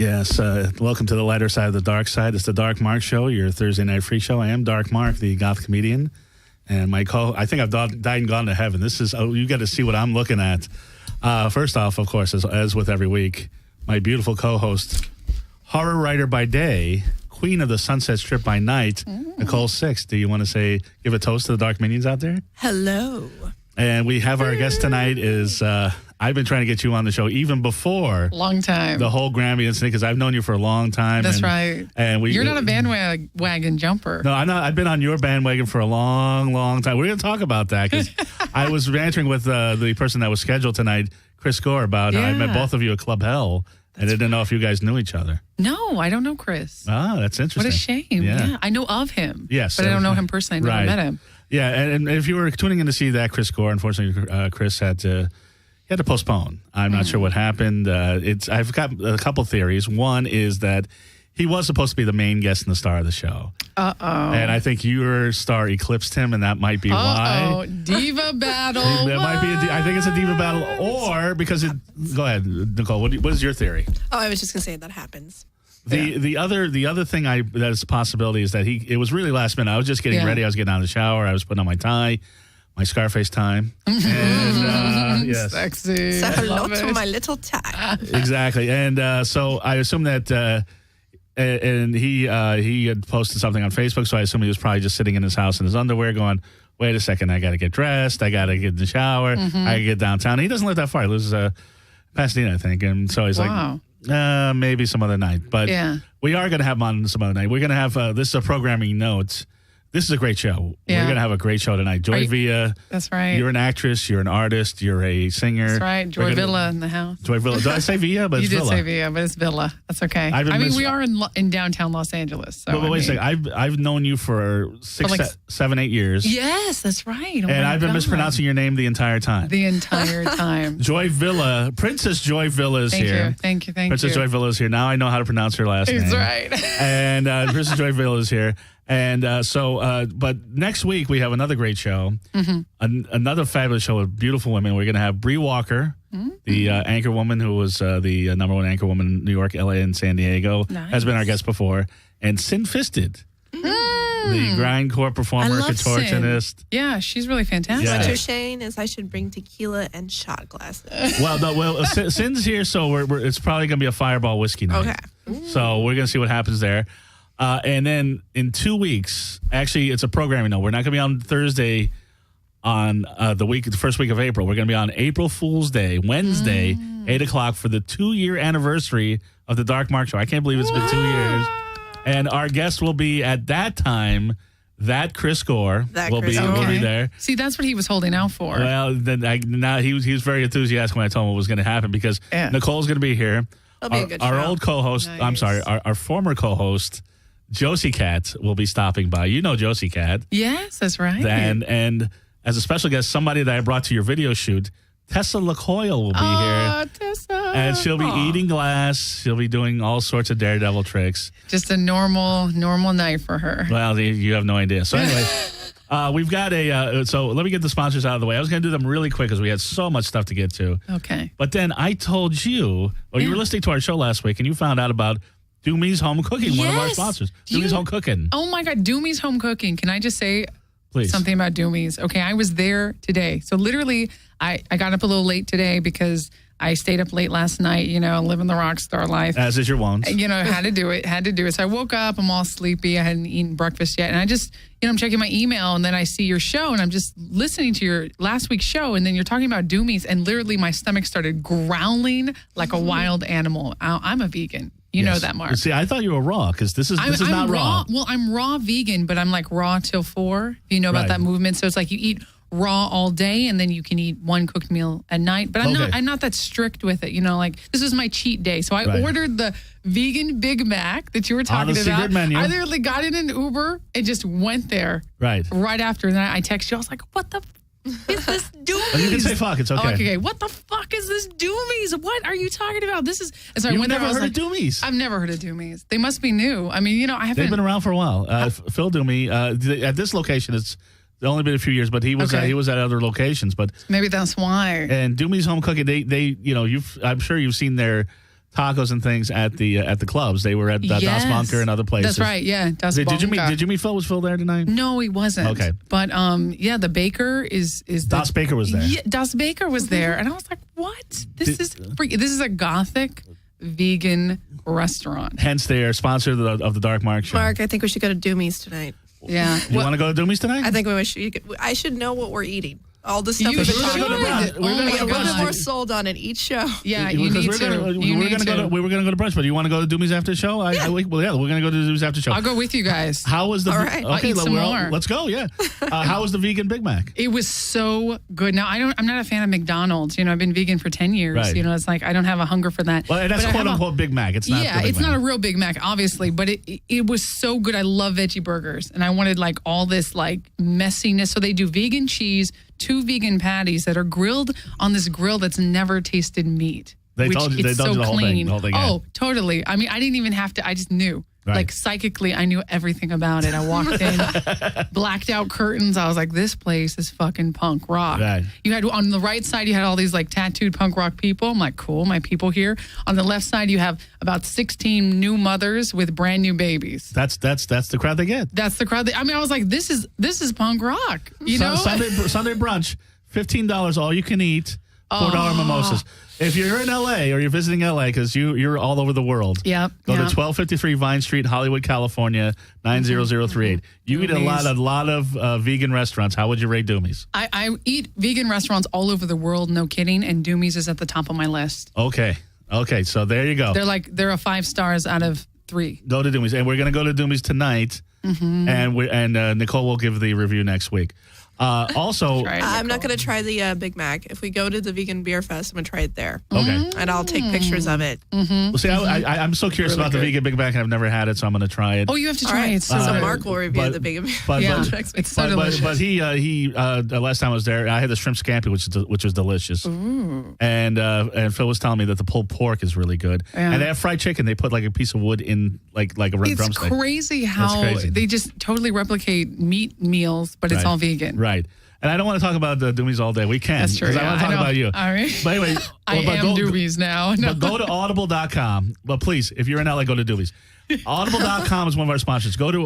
Yes, welcome to the lighter side of the dark side. It's the Dark Mark Show, your Thursday night freak show. I am Dark Mark, the goth comedian, and my I think I've died and gone to heaven. This is, you got to see what I'm looking at. First off, of course, as with every week, my beautiful co-host, horror writer by day, queen of the Sunset Strip by night, Nicole Six. Do you want to give a toast to the Dark Minions out there? Hello. And we have our guest tonight is, I've been trying to get you on the show even before. Long time. The whole Grammy incident, because I've known you for a long time. That's right. And you're not a bandwagon jumper. No, I'm not. I've been on your bandwagon for a long, long time. We're going to talk about that, because I was ranting with the person that was scheduled tonight, Chris Gore, about how I met both of you at Club Hell. And I didn't know if you guys knew each other. No, I don't know Chris. Ah, that's interesting. What a shame. Yeah. I know of him. Yes. But I don't know him personally. I've never met him. Yeah, and if you were tuning in to see that, Chris Gore, unfortunately, Chris had to postpone. I'm not sure what happened. I've got a couple theories. One is that he was supposed to be the main guest and the star of the show. Uh-oh. And I think your star eclipsed him, and that might be why. Oh, diva battle. That might be. I think it's a diva battle, or because it. Go ahead, Nicole. What is your theory? Oh, I was just gonna say that happens. The other thing that is a possibility is that it was really last minute. I was just getting ready. I was getting out of the shower. I was putting on my tie, my Scarface tie, and yes, sexy. Say hello to my little tie. Exactly, and so I assume that. And he had posted something on Facebook, so I assume he was probably just sitting in his house in his underwear going, wait a second, I got to get dressed, I got to get in the shower, I got to get downtown. And he doesn't live that far. He lives Pasadena, I think. And so he's like, maybe some other night. But we are going to have him on some other night. We're going to have, this is a programming note. This is a great show. Yeah. We're going to have a great show tonight. Joy Villa. That's right. You're an actress. You're an artist. You're a singer. That's right. Joy Villa in the house. Joy Villa. Did I say Villa? But you it's Villa. You did say Villa, but it's Villa. That's okay. We are in downtown Los Angeles. So but wait a second. I've known you for 7, 8 years. Yes, that's right. Oh, and I've been mispronouncing your name the entire time. The entire time. Joy Villa. Princess Joy Villa is here. Thank you. Princess Joy Villa is here. Now I know how to pronounce her last name. That's right. And Princess Joy Villa is here. And but next week we have another great show, another fabulous show with beautiful women. We're going to have Bree Walker, the anchor woman who was the number one anchor woman in New York, LA, and San Diego, has been our guest before, and Sin Fisted, the grindcore performer, contortionist. Sin. Yeah, she's really fantastic. What you're saying is I should bring tequila and shot glasses. Well, Sin's here, so it's probably going to be a Fireball whiskey night. Okay. So we're going to see what happens there. And then in 2 weeks, actually, it's a programming note. We're not going to be on Thursday on the first week of April. We're going to be on April Fool's Day, Wednesday, 8 o'clock for the 2-year anniversary of the Dark Mark Show. I can't believe it's been 2 years. And our guest will be at that time, Chris Gore will be there. See, that's what he was holding out for. Well, now he was very enthusiastic when I told him what was going to happen, because Nicole's going to be here. It'll be a good our show. old co-host, nice. I'm sorry, our former co-host, Josie Cat, will be stopping by. You know Josie Cat. Yes, that's right. And as a special guest, somebody that I brought to your video shoot, Tessa LaCoyle will be here. Tessa. And she'll be eating glass. She'll be doing all sorts of daredevil tricks. Just a normal night for her. Well, you have no idea. So anyway, we've got so let me get the sponsors out of the way. I was going to do them really quick because we had so much stuff to get to. Okay. But then I told you, you were listening to our show last week, and you found out about Doomy's Home Cooking, one of our sponsors. Doomy's Home Cooking. Oh, my God. Doomy's Home Cooking. Can I just say something about Doomy's? Okay, I was there today. So literally, I got up a little late today because I stayed up late last night, living the rock star life. As is your wont. Had to do it. So I woke up, I'm all sleepy. I hadn't eaten breakfast yet. And I just, I'm checking my email, and then I see your show, and I'm just listening to your last week's show, and then you're talking about Doomy's, and literally my stomach started growling like a wild animal. I'm a vegan. You know that, Mark. See, I thought you were raw, because this is not raw. Well, I'm raw vegan, but I'm like raw till 4. You know about that movement. So it's like you eat raw all day, and then you can eat one cooked meal at night. But I'm not that strict with it. Like this is my cheat day. So I ordered the vegan Big Mac that you were talking about. Secret menu. I literally got in an Uber and just went there. Right after. And then I texted you. I was like, what the is this Doomies? You can say fuck. It's okay. Okay. What the fuck is this Doomies? What are you talking about? This is. And so You've never heard of Doomies? I've never heard of Doomies. They must be new. I mean, I haven't. They've been around for a while. Phil Doomey at this location, it's only been a few years, but he was at other locations. But maybe that's why. And Doomy's Home Cooking, they I'm sure you've seen their tacos and things at the clubs. They were at Das Bunker and other places. That's right. Yeah, Das Bunker. Did you meet Phil? Was Phil there tonight? No, he wasn't. Okay. But the baker is Das Baker was there. Yeah, Das Baker was there, and I was like, "What? This is a gothic vegan restaurant." Hence, they are sponsor of the Dark Mark Show. Mark, I think we should go to Doomy's tonight. Yeah. You want to go to Doomy's tonight? I think I should know what we're eating. All the stuff You we've been should. talking about. We're gonna We go get a to little bit more sold on it each show. Yeah, you need to. We were going to go to brunch, but you want to go to Doomy's after the show? We're going to go to Doomy's after the show. I'll go with you guys. How was the? All right. I'll eat some more. Let's go. Yeah. How was the vegan Big Mac? It was so good. Now I'm not a fan of McDonald's. I've been vegan for 10 years. Right. It's like I don't have a hunger for that. Well, that's quote unquote Big Mac. It's not. Yeah, it's not a real Big Mac, obviously, but it was so good. I love veggie burgers, and I wanted like all this like messiness. So they do vegan cheese, 2 vegan patties that are grilled on this grill that's never tasted meat. They told you the whole thing. Oh, totally. I mean, I didn't even have to. I just knew. Right. Like psychically, I knew everything about it. I walked in, blacked out curtains. I was like, this place is fucking punk rock. Right. You had on the right side, you had all these like tattooed punk rock people. I'm like, cool, my people here. On the left side, you have about 16 new mothers with brand new babies. That's the crowd they get. That's the crowd. I was like, this is punk rock. You know, Sunday brunch, $15, all you can eat. $4 mimosas. If you're in LA or you're visiting LA, because you're all over the world, go to 1253 Vine Street, Hollywood, California, 90038. You eat a lot of vegan restaurants. How would you rate Doomy's? I eat vegan restaurants all over the world, no kidding, and Doomy's is at the top of my list. Okay, so there you go. They're a 5 stars out of 3. Go to Doomy's, and we're going to go to Doomy's tonight, and Nicole will give the review next week. Also, I'm not going to try the Big Mac. If we go to the Vegan Beer Fest, I'm going to try it there. Okay. And I'll take pictures of it. Well, see, I'm so curious about the vegan Big Mac, and I've never had it, so I'm going to try it. Oh, you have to try it. So Mark will review the Vegan Beer Fest. It's so delicious. But he last time I was there, I had the shrimp scampi, which was delicious. Ooh. And Phil was telling me that the pulled pork is really good. Yeah. And they have fried chicken. They put like a piece of wood in like a drumstick. It's crazy how they just totally replicate meat meals, but it's all vegan. Right. And I don't want to talk about the Doomies all day. We can. That's true. Because I want to talk about you. All right. But anyway. I am Doomies now. No. But go to audible.com. But please, if you're in LA, go to Doomies. Audible.com is one of our sponsors. Go to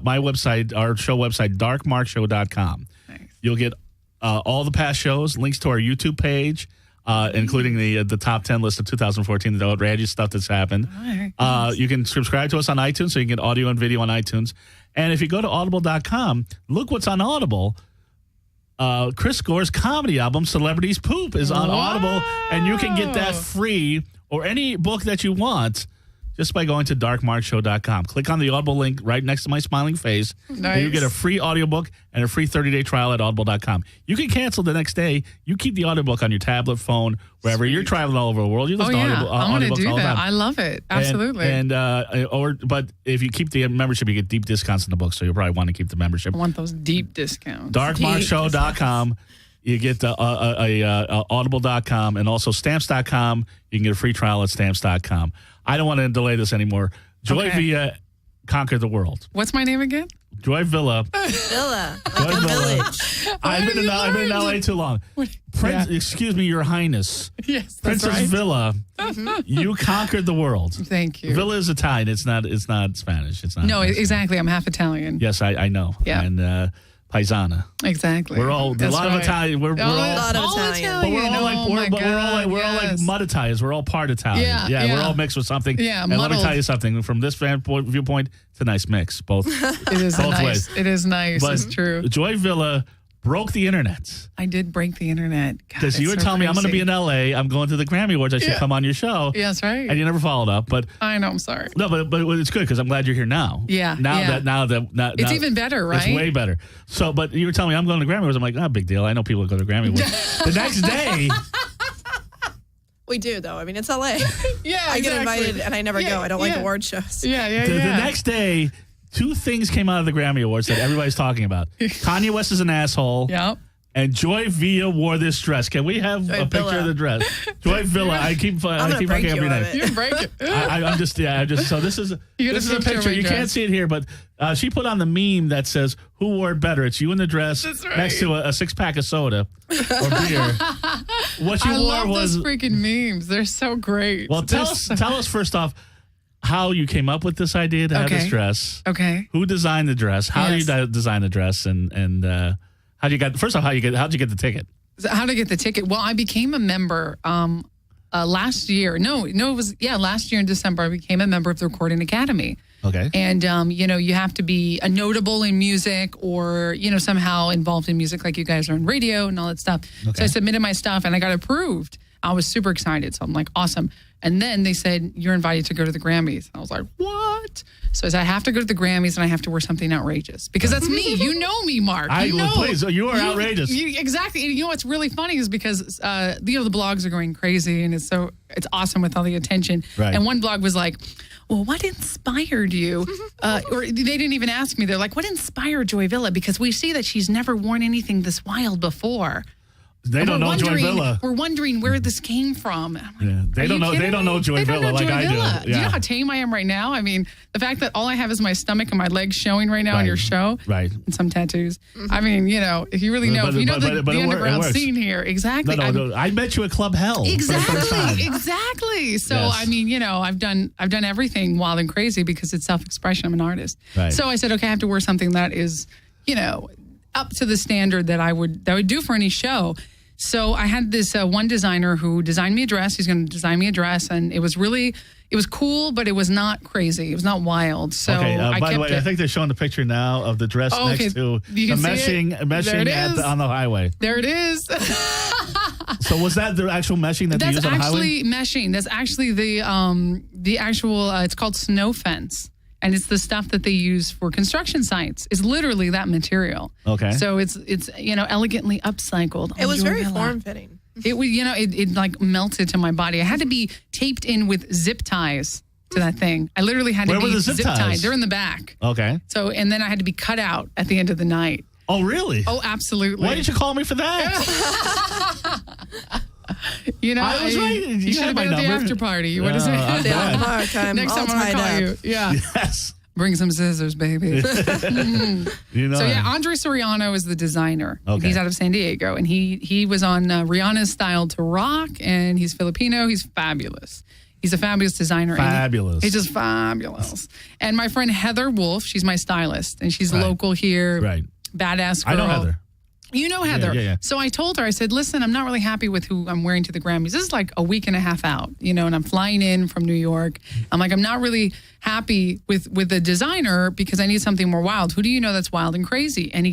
my website, our show website, darkmarkshow.com. Nice. You'll get all the past shows, links to our YouTube page, including the top 10 list of 2014, the outrageous stuff that's happened. Right. You can subscribe to us on iTunes, so you can get audio and video on iTunes. And if you go to audible.com, look what's on Audible. Chris Gore's comedy album, Celebrities Poop, is on Audible, and you can get that free or any book that you want just by going to darkmarkshow.com. Click on the Audible link right next to my smiling face. Nice. And you get a free audiobook and a free 30-day trial at audible.com. You can cancel the next day. You keep the audiobook on your tablet, phone, wherever. You're traveling all over the world. You listen to I'm going to audiobooks do all the that. time. I love it. Absolutely. But if you keep the membership, you get deep discounts in the book, so you'll probably want to keep the membership. I want those deep discounts. Darkmarkshow.com. You get audible.com and also stamps.com. You can get a free trial at stamps.com. I don't want to delay this anymore. Joy Villa conquered the world. What's my name again? Joy Villa. Villa. Like a village. I've been in LA too long. Excuse me, Your Highness. Yes, Princess right. Villa, you conquered the world. Thank you. Villa is Italian. It's not Spanish. It's not. No, exactly. I'm half Italian. Yes, I know. Yeah. And Paisana. Exactly. We're all That's a lot of right. Italian. We're all a lot of Italian. But we're all like mud Italians. We're all part Italian. Yeah. We're all mixed with something. Yeah, and let me tell you something. From this viewpoint, it's a nice mix. Both. It is both nice. ways. It is nice. But it's true. Joy Villa broke the internet. I did break the internet. Because you were telling me I'm going to be in LA. I'm going to the Grammy Awards. I should come on your show. Yeah, that's right. And you never followed up. But I know. I'm sorry. No, but it's good because I'm glad you're here now. Yeah. Now that it's even better, right? It's way better. So, but you were telling me I'm going to Grammy Awards. I'm like, big deal. I know people that go to Grammy Awards. The next day. We do, though. I mean, it's LA. Yeah, I get invited and I never go. I don't like award shows. The next day, 2 things came out of the Grammy Awards that everybody's talking about. Kanye West is an asshole. Yep. And Joy Villa wore this dress. Can we have a picture of the dress? Joy Villa. I keep fucking up your name. You can break it. I'm just. So this is a picture. You can't see it here, but she put on the meme that says, "Who wore it better? It's you in the dress next to a 6-pack of soda or beer." What you wore was those freaking memes. They're so great. Well, tell us first off how you came up with this idea to have this dress. Okay. Who designed the dress? How do you design the dress? And how'd you get the ticket? How to get the ticket? Well, I became a member last year. No, it was last year in December. I became a member of the Recording Academy. Okay. And you have to be a notable in music or somehow involved in music, like you guys are in radio and all that stuff. Okay. So I submitted my stuff and I got approved. I was super excited. So I'm like, awesome. And then they said, you're invited to go to the Grammys. I was like, what? So I said, I have to go to the Grammys and I have to wear something outrageous. Because that's me. You know me, Mark. Please, you are outrageous. Exactly. And you know what's really funny is because, the blogs are going crazy and it's awesome with all the attention. Right. And one blog was like, well, what inspired you? Or they didn't even ask me. They're like, what inspired Joy Villa? Because we see that she's never worn anything this wild before. They don't know Joy Villa. We're wondering where this came from. Like, they don't know. They don't know Joy Villa like I do. Yeah. Do you know how tame I am right now? I mean, the fact that all I have is my stomach and my legs showing right now on your show, right? And some tattoos. I mean, if you really know, the underground scene here, exactly. No. I met you at Club Hell. Exactly. So yes. I mean, I've done everything wild and crazy because it's self-expression. I'm an artist. Right. So I said, okay, I have to wear something that is, up to the standard that I would do for any show. So I had this one designer who designed me a dress. He's going to design me a dress, and it was cool, but it was not crazy. It was not wild. So by the way, I think they're showing the picture now of the dress next to the meshing on the highway. There it is. So was that the actual meshing that they used on the highway? That's actually meshing. That's actually the actual. It's called snow fence. And it's the stuff that they use for construction sites. It's literally that material. Okay. So it's elegantly upcycled. It was very form-fitting. It was it like melted to my body. I had to be taped in with zip ties to that thing. I literally had to be zip tied. They're in the back. Okay. So and then I had to be cut out at the end of the night. Oh really? Oh absolutely. Why didn't you call me for that? I was right. You should have been at the after party. What is it? Mark, next time I'm going to call you. Yeah. Yes. Bring some scissors, baby. So Andre Soriano is the designer. Okay. He's out of San Diego, and he was on Rihanna's Style to Rock, and he's Filipino. He's fabulous. He's a fabulous designer. Fabulous. He's just fabulous. And my friend Heather Wolf, she's my stylist, and she's local here. Right. Badass girl. I know Heather. You know Heather. Yeah. So I told her, I said, listen, I'm not really happy with who I'm wearing to the Grammys. This is like a week and a half out, and I'm flying in from New York. I'm like, I'm not really happy with the designer because I need something more wild. Who do you know that's wild and crazy? And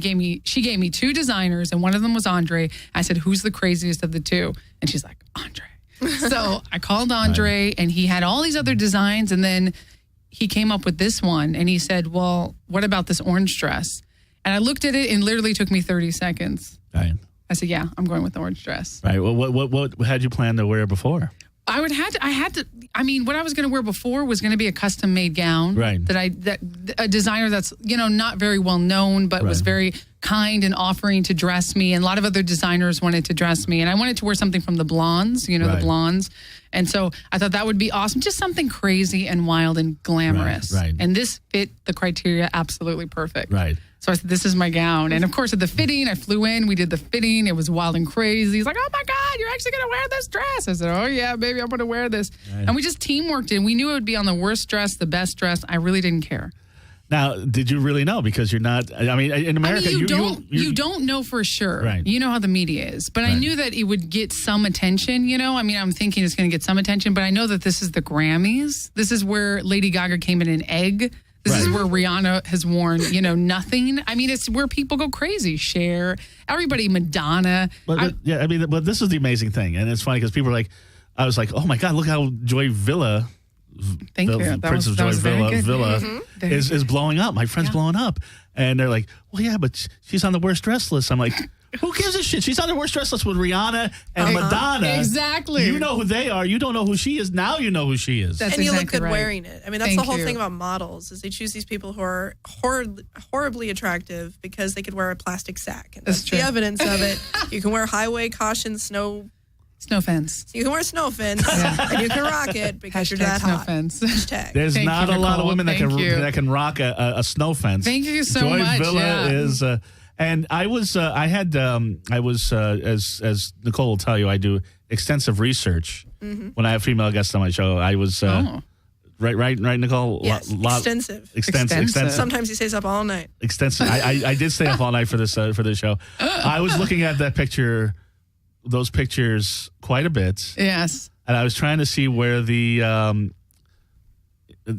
she gave me 2 designers, and one of them was Andre. I said, who's the craziest of the 2? And she's like, Andre. So I called Andre, and he had all these other designs, and then he came up with this one, and he said, well, what about this orange dress? And I looked at it and literally took me 30 seconds. Right. I said, yeah, I'm going with the orange dress. Right. Well, what had you planned to wear before? I mean, what I was going to wear before was going to be a custom made gown. Right. That a designer that's, not very well known, but was very kind and offering to dress me. And a lot of other designers wanted to dress me. And I wanted to wear something from the Blondes, the Blondes. And so I thought that would be awesome. Just something crazy and wild and glamorous. Right. And this fit the criteria absolutely perfect. Right. So I said, this is my gown. And of course, at the fitting, I flew in. We did the fitting. It was wild and crazy. He's like, oh my God, you're actually going to wear this dress. I said, oh yeah, baby, I'm going to wear this. Right. And we just teamworked it. We knew it would be on the worst dress, the best dress. I really didn't care. Now, did you really know? Because you're not, I mean, in America, you don't know for sure. Right. You know how the media is. But I knew that it would get some attention, I mean, I'm thinking it's going to get some attention, but I know that this is the Grammys. This is where Lady Gaga came in an egg. This is where Rihanna has worn, nothing. I mean, it's where people go crazy. Cher, everybody, Madonna. But this is the amazing thing. And it's funny because people are like, I was like, oh my God, look how Joy Villa, Thank you. Princess Joy Villa is blowing up. My friend's blowing up. And they're like, well, yeah, but she's on the worst dress list. I'm like, Who gives a shit? She's on the worst dress list with Rihanna and Madonna. Exactly. You know who they are. You don't know who she is. Now you know who she is. That's and you look exactly good right. wearing it. I mean, that's Thank the whole you. thing about models is they choose these people who are horribly attractive because they could wear a plastic sack. And That's that's true. the evidence of it. You can wear highway caution snow. Snow fence. You can wear snow fins and you can rock it because you're that Snow hot. fence. Hashtag. There's Thank not you, a lot of Nicole. women that Thank can you. rock a snow fence. Thank you so Joy much. Villa Yeah. is, and I was as Nicole will tell you, I do extensive research when I have female guests on my show. I was right, Nicole. Yes, extensive. Extensive. Sometimes he stays up all night. Extensive. I did stay up all night for this show. I was looking at those pictures quite a bit, Yes. and I was trying to see where the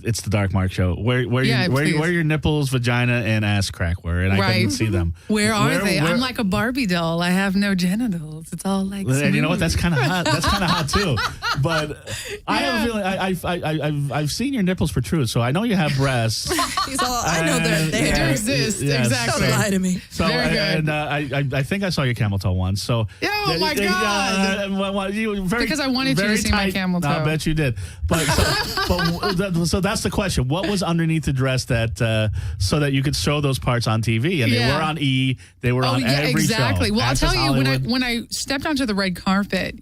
it's the Dark Mark show. Where your nipples, vagina, and ass crack were, and I Right. couldn't see them. Where are they? I'm like a Barbie doll. I have no genitals. It's all like. And you know what? smooth. That's kind of hot. That's kind of hot too. But I have a feeling I've seen your nipples protrude, so I know you have breasts. He's all, I know they're They do there. exist. Yes. Exactly. Don't lie to me. So Very good. and I think I saw your camel toe once. So Oh, my God. Because I wanted you to see my camel toe. I bet you did. But so that's the question. What was underneath the dress that so that you could show those parts on TV? And they Yeah. were on E. They were on every exactly. show. Well, I'll Access tell you, Hollywood. when I stepped onto the red carpet,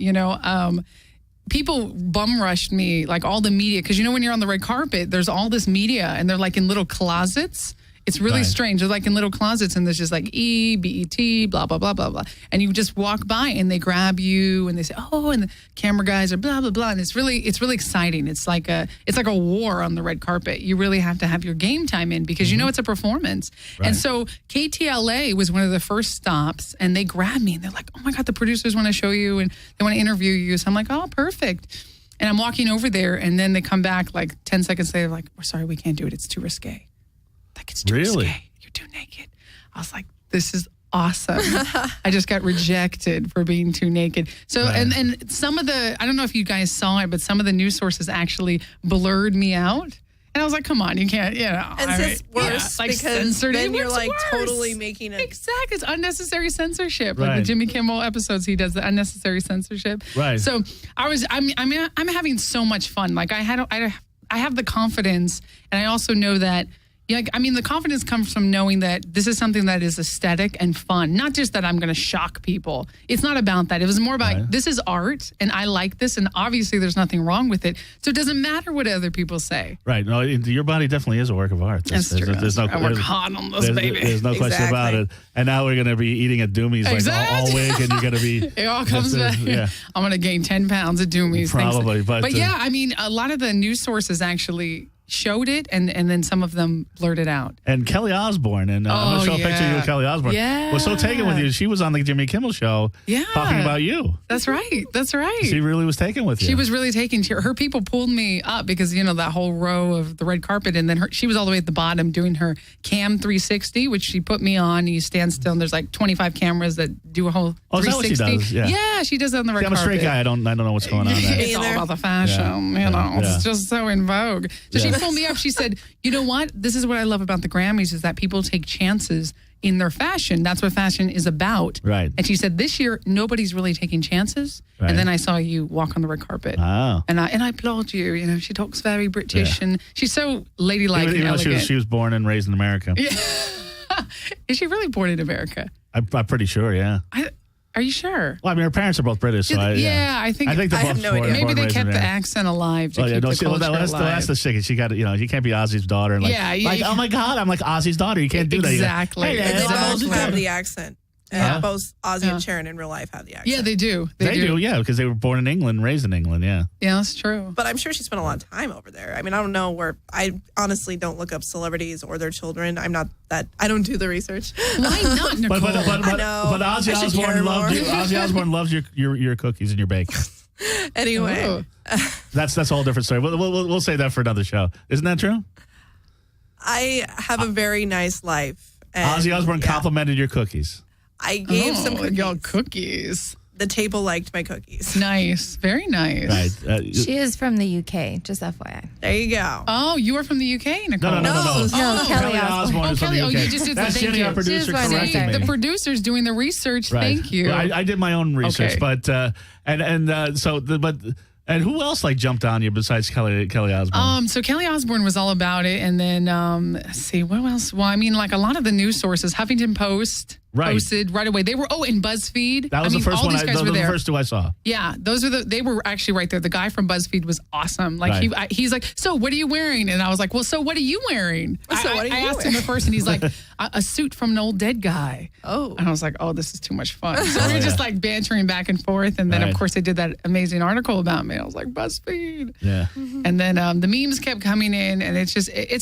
people bum rushed me, like all the media, because when you're on the red carpet, there's all this media, and they're like in little closets. It's really Right. strange. They're like in little closets, and there's just like E, BET, blah, blah, blah, blah, blah. And you just walk by, and they grab you, and they say, oh, and the camera guys are blah, blah, blah. And it's really exciting. It's like a war on the red carpet. You really have to have your game time in because it's a performance. Right. And so KTLA was one of the first stops, and they grabbed me, and they're like, oh my God, the producers want to show you, and they want to interview you. So I'm like, oh, perfect. And I'm walking over there, and then they come back like 10 seconds later, like, we're sorry, we can't do it. It's too risque. Like, it's too Really? risque. You're too naked. I was like, this is awesome. I just got rejected for being too naked. So, Right. and some of I don't know if you guys saw it, but some of the news sources actually blurred me out. And I was like, come on, you can't, And it's worse like because censored. then you're It's like worse. totally making it. Exactly. It's unnecessary censorship. Like Right. the Jimmy Kimmel episodes, he does the unnecessary censorship. Right. So I'm having so much fun. Like I have the confidence, and I also know that. Yeah, the confidence comes from knowing that this is something that is aesthetic and fun, not just that I'm going to shock people. It's not about that. It was more about Right. this is art, and I like this, and obviously there's nothing wrong with it. So it doesn't matter what other people say. Right. No, your body definitely is a work of art. That's true. I work hard on this, baby. There's no question about Exactly. it. And now we're going to be eating at Doomie's like all week, and you're going to be. It all comes back. Yeah. I'm going to gain 10 pounds at Doomie's. Probably, Thanks. but, yeah, a lot of the news sources actually showed it, and then some of them blurred it out. And Kelly Osbourne, and I'm going to show a picture of you with Kelly Osbourne. Yeah. Was so taken with you. She was on the Jimmy Kimmel show talking about you. That's right. That's right. She really was taken with you. She was really taking her people pulled me up because that whole row of the red carpet, and then she was all the way at the bottom doing her cam 360, which she put me on. You stand still, and there's like 25 cameras that do a whole 360. Is that what she does? Yeah. She does that on the red I'm a carpet. straight guy. I don't know what's going on there. It's all about the fashion, Yeah. It's just so in vogue. So she pulled me up. She said, you know what? This is what I love about the Grammys is that people take chances in their fashion. That's what fashion is about. Right. And she said, this year, nobody's really taking chances. Right. And then I saw you walk on the red carpet. Oh. And I applaud you. She talks very British, and she's so ladylike Even and though elegant. she was born and raised in America. Is she really born in America? I'm pretty sure, yeah. Are you sure? Well, her parents are both British, so I think they're I both have no idea. born maybe and they raised in kept the America. accent alive to Oh, yeah, keep no, the culture that's alive. the shit. You can't be Ozzy's daughter and Yeah, oh my God, I'm like Ozzy's daughter. You can't do that. Exactly. Hey, And they both Exactly. have the accent. Yeah. Both Ozzy and Sharon in real life have the accent. Yeah, they do. They do, yeah, because they were born in England, raised in England, yeah. Yeah, that's true. But I'm sure she spent a lot of time over there. I don't know where. I honestly don't look up celebrities or their children. I don't do the research. Why not, Nicole? But I know. Ozzy I should care Osbourne loved more. you. Ozzy Osbourne loves your cookies and your bacon. Anyway, Oh. That's a whole different story. We'll say that for another show. Isn't that true? I have a very nice life. And Ozzy Osbourne complimented your cookies. I gave some cookies. Y'all cookies. the table liked my cookies. Nice. Very nice. Right. She is from the UK, just FYI. There you go. Oh, you are from the UK, Nicole? No. No, Kelly Osbourne. is from Kelly, the UK. you just did the That's thank Jenny, you. our producer, She just wanted to correcting say. me. The producer's doing the research. Right. Thank you. Well, I did my own research, Okay. but and who else like jumped on you besides Kelly Osbourne? So Kelly Osbourne was all about it, and then let's see what else. Well, I mean, like a lot of the news sources, Huffington Post posted right away. They were in BuzzFeed. That was the first all one. These guys were The there. first two I saw. Yeah, they were actually right there. The guy from BuzzFeed was awesome. Like he's like, so what are you wearing? And I was like, well, so what are you wearing? So what are I you asked him at first, and he's like, a suit from an old dead guy. Oh. And I was like, oh, this is too much fun. So we were just like bantering back and forth, and then Right. of course they did that amazing article about me. I was like, BuzzFeed. Yeah. And then the memes kept coming in, and it's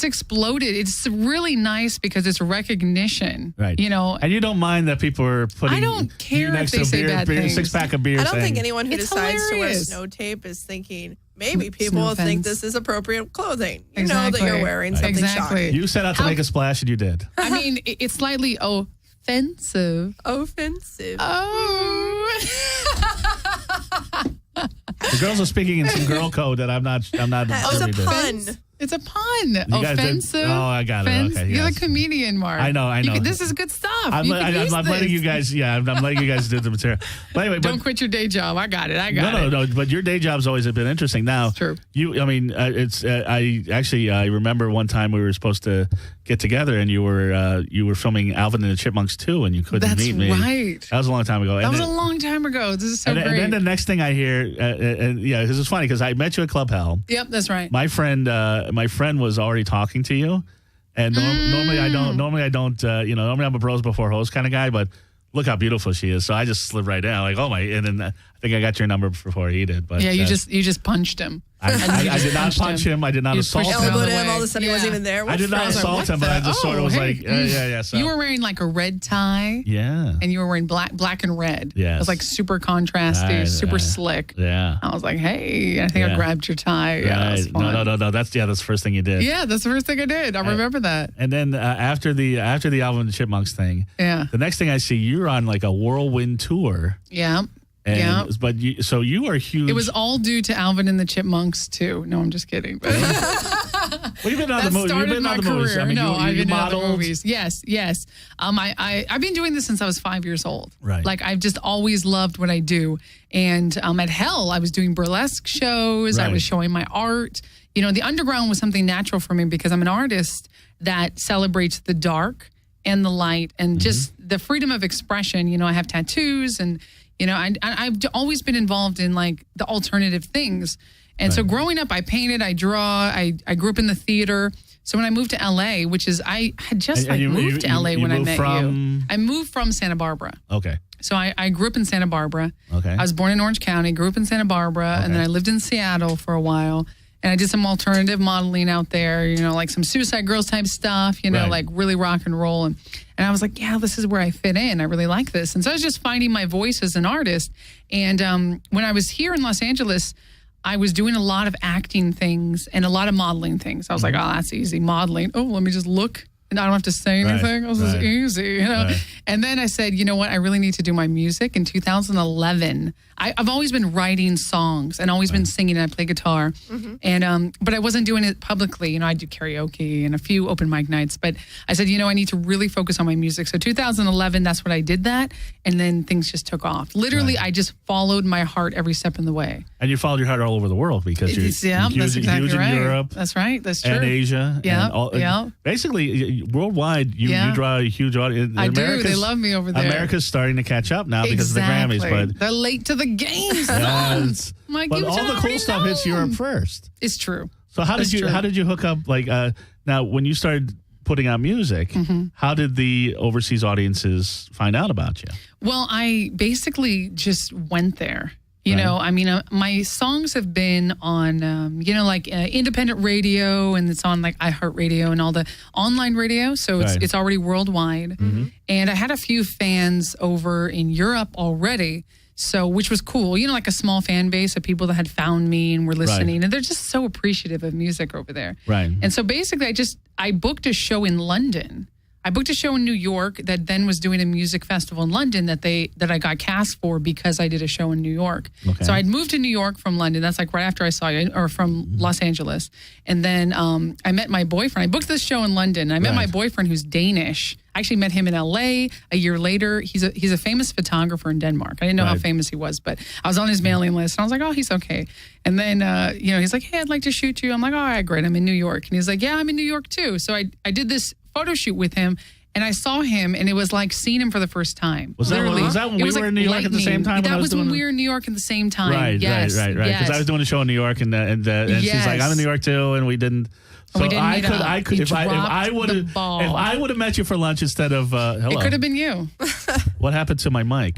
exploded. It's really nice because it's recognition. Right. You know, And you don't mind that people are putting I don't you care next if they to say a bad things. 6-pack of beer. I don't saying, think anyone who It's decides to wear hilarious. snow tape is thinking maybe It's people no will think offense. this is appropriate clothing. You Exactly. know that you're wearing something Exactly. shocking. You set out to make a splash, and you did. I mean, it's slightly offensive. Offensive. Oh. The girls are speaking in some girl code that I'm not. That was a privy to. pun. It's a pun. guys did- Offensive. oh, I got it. Okay, You're yes. the comedian, Mark. I know. This is good stuff. I'm You can use letting this. you guys. Yeah, I'm letting you guys do the material. But anyway, Don't quit your day job. I got it. No. But your day job's always been interesting. Now, True. I mean, I remember one time we were supposed to get together, and you were filming Alvin and the Chipmunks 2, and you couldn't That's meet me. right. That was a long time ago. That was a long time ago. This is so and great. then the next thing I hear, because it's funny because I met you at Club Hell. Yep, that's right. My friend was already talking to you, and normally I don't. Normally I'm a bros before hoes kind of guy, but look how beautiful she is. So I just slid right down, like, oh my! And then I think I got your number before he did. But Yeah, you just punched him. I did not punch him. I did not You assault pushed him. him out of Elbowed the him. way. All of a sudden, he wasn't even there. I did not What friend? assault him, but I just sort of was like, yeah. So. You were wearing like a red tie. Yeah. And you were wearing black and red. Yes. It was like super contrasty, super slick. Yeah. I was like, hey, I think I Yeah. grabbed your tie. Yeah, that was Right. fun. No. That's the first thing you did. Yeah, that's the first thing I did. I remember that. And then after the Alvin and the Chipmunks thing, Yeah. the next thing I see, you're on like a whirlwind tour. Yeah. And, Yeah. But you are huge. It was all due to Alvin and the Chipmunks too. No, I'm just kidding. But Well, you've been on that the movie. You've started been my on the movies. career. I mean, No, I've you been in other modeled. movies. Yes. I've been doing this since I was 5 years old. Right. Like I've just always loved what I do. And at Hell, I was doing burlesque shows. I Right. was showing my art. You know, the underground was something natural for me because I'm an artist that celebrates the dark and the light and just the freedom of expression. You know, I have tattoos and, you know, I've always been involved in like the alternative things. And so growing up, I painted, I draw, I grew up in the theater. So when I moved to LA, which is, I had just And you- moved to LA you when I moved met from- you. I moved from Santa Barbara. Okay. So I grew up in Santa Barbara. Okay. I was born in Orange County, grew up in Santa Barbara, and then I lived in Seattle for a while. And I did some alternative modeling out there, you know, like some Suicide Girls type stuff, you know, Right. like really rock and roll. And I was like, yeah, this is where I fit in. I really like this. And so I was just finding my voice as an artist. And when I was here in Los Angeles, I was doing a lot of acting things and a lot of modeling things. I was like, oh, that's easy. Modeling. Oh, let me just look. And I don't have to say Right, anything. This is right. easy, you know. Right. And then I said, you know what? I really need to do my music. In 2011, I've always been writing songs and always been singing. And I play guitar, and but I wasn't doing it publicly. You know, I do karaoke and a few open mic nights. But I said, you know, I need to really focus on my music. So 2011, that's what I did that, and then things just took off. Literally, I just followed my heart every step in the way. And you followed your heart all over the world because you're Yeah, huge, that's exactly huge right. in Europe That's right. That's true. and Asia. Yeah, and yeah. Basically, worldwide, you draw a huge audience. I do. America's- They love me over there. America's starting to catch up now because of the Grammys. But they're late to the games. yes, My but goodness, all I the cool already stuff know. hits Europe first. It's true. So how That's did you true. how did you hook up? Like now, when you started putting out music, Mm-hmm. how did the overseas audiences find out about you? Well, I basically just went there. You Right. know, I mean, my songs have been on, you know, like independent radio, and it's on like iHeartRadio and all the online radio. So Right. it's already worldwide. And I had a few fans over in Europe already. So, which was cool, you know, like a small fan base of people that had found me and were listening. And they're just so appreciative of music over there. Right. And so basically, I booked a show in London. I booked a show in New York that then was doing a music festival in London that I got cast for because I did a show in New York. Okay. So I'd moved to New York from London. That's like right after I saw you, or from Los Angeles. And then I met my boyfriend. I booked this show in London. I met my boyfriend who's Danish. I actually met him in LA a year later. He's a famous photographer in Denmark. I didn't know how famous he was, but I was on his mailing list and I was like, oh, he's okay. And then, he's like, hey, I'd like to shoot you. I'm like, all right, great. I'm in New York. And he's like, yeah, I'm in New York too. So I did this photo shoot with him. And I saw him, and it was like seeing him for the first time. Was that when we were in New York at the same time? That was when we were in New York at the same time. Right. Because I was doing a show in New York, and she's like, I'm in New York too, and we didn't. So we didn't meet up. if I would have met you for lunch instead of hello. It could have been you. What happened to my mic?